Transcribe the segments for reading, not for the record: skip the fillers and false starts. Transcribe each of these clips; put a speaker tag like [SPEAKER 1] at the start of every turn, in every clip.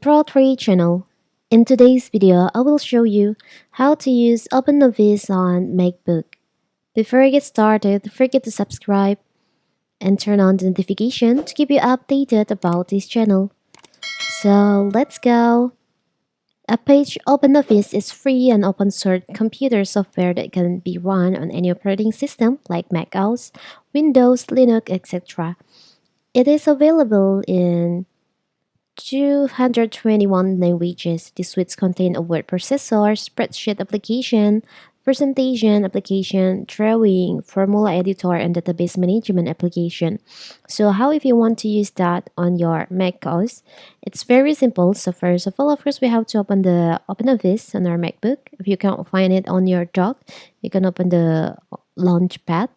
[SPEAKER 1] Pro 3 channel. In today's video, I will show you how to use OpenOffice on Macbook. Before I get started, don't forget to subscribe and turn on the notification to keep you updated about this channel. So let's go. Apache OpenOffice is free and open source computer software that can be run on any operating system like macOS, Windows, Linux, etc. It is available in 221 languages. These suites contain a word processor, spreadsheet application, presentation application, drawing, formula editor, and database management application. So how if you want to use that on your macOS? It's very simple. So first of all, of course, we have to open the OpenOffice on our MacBook. If you can't find it on your dock, you can open the Launchpad.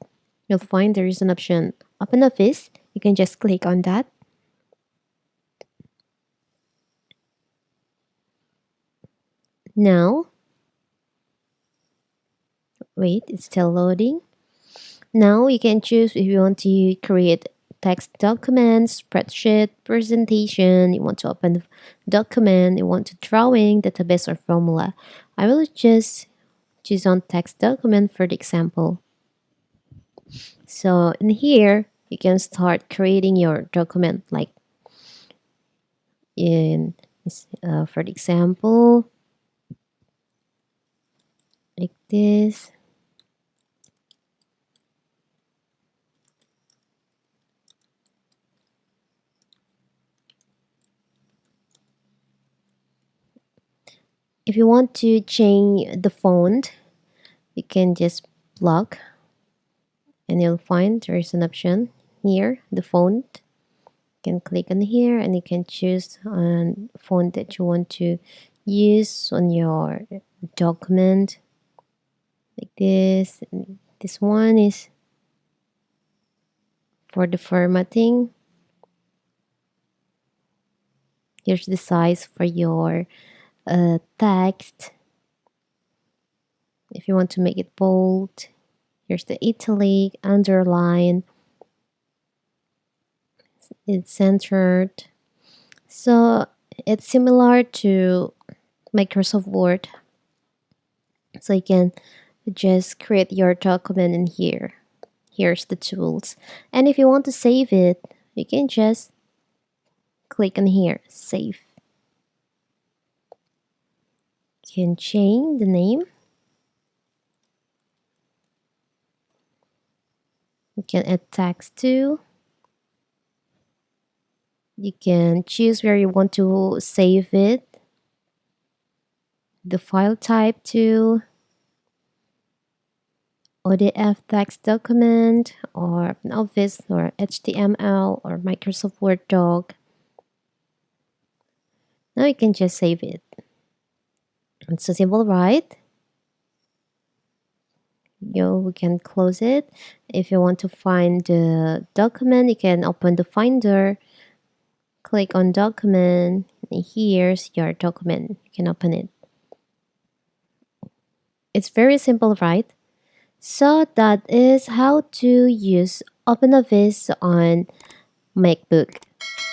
[SPEAKER 1] You'll find there is an option OpenOffice. You can just click on that. Now, wait, it's still loading. Now you can choose if you want to create text documents, spreadsheet, presentation, you want to open the document, you want to drawing, database, or formula. I will just choose on text document for the example. So in here, you can start creating your document like for the example, like this. If you want to change the font, you can just block and you'll find there is an option here, the font. You can click on here and you can choose a font that you want to use on your document like this. This one is for the formatting. Here's the size for your text. If you want to make it bold, here's the italic, underline. It's centered. So it's similar to Microsoft Word. So you can just create your document in here. Here's the tools. And if you want to save it, you can just click on here, save. You can change the name. You can add text too. You can choose where you want to save it. The file type too. ODF text document or an Office or HTML or Microsoft Word doc. Now you can just save it. It's so simple, right? We can close it. If you want to find the document, you can open the Finder. Click on document. And here's your document. You can open it. It's very simple, right? So that is how to use OpenOffice on MacBook.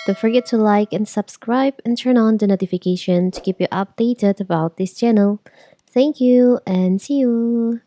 [SPEAKER 1] Don't forget to like and subscribe and turn on the notification to keep you updated about this channel. Thank you and see you.